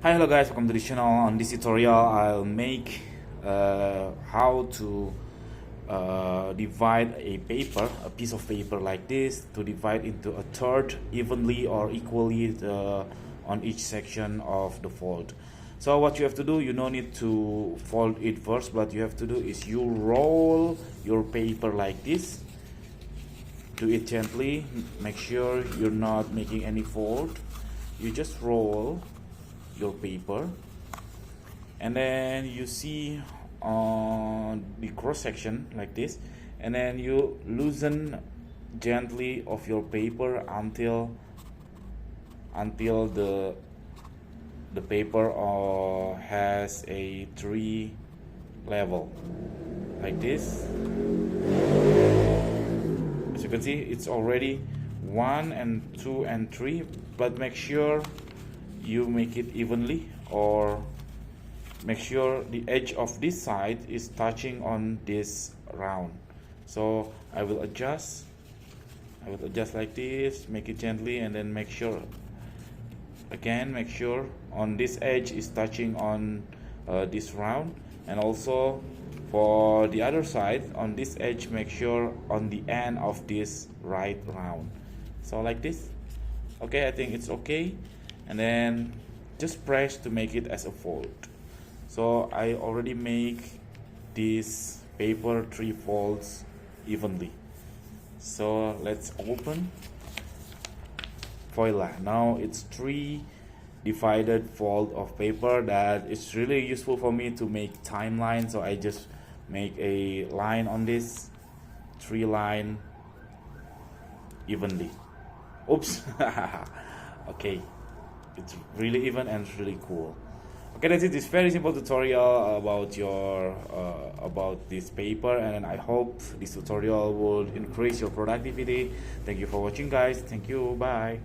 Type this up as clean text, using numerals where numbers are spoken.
Hi, hello guys, welcome to the channel. On this tutorial I'll make how to divide a piece of paper like this, to divide into a third evenly or equally on each section of the fold. So what you have to do, you don't need to fold it first. What you have to do is you roll your paper like this. Do it gently, make sure you're not making any fold. You just roll your paper, and then you see on the cross section like this, and then you loosen gently of your paper until the paper has a 3 level like this. As you can see, it's already 1 and 2 and 3, but make sure you make it evenly, or make sure the edge of this side is touching on this round. So I will adjust like this, make it gently, and then make sure on this edge is touching on this round, and also for the other side on this edge, make sure on the end of this right round. So like this. Okay, I think it's okay. And then just press to make it as a fold. So I already make this paper 3 folds evenly. So let's open foil. Now it's 3 divided fold of paper. That is really useful for me to make timeline. So I just make a line on this 3 line evenly. Oops. Okay, it's really even and it's really cool. Okay, that's it. It's very simple tutorial about this paper, and I hope this tutorial will increase your productivity. Thank you for watching, guys. Thank you. Bye.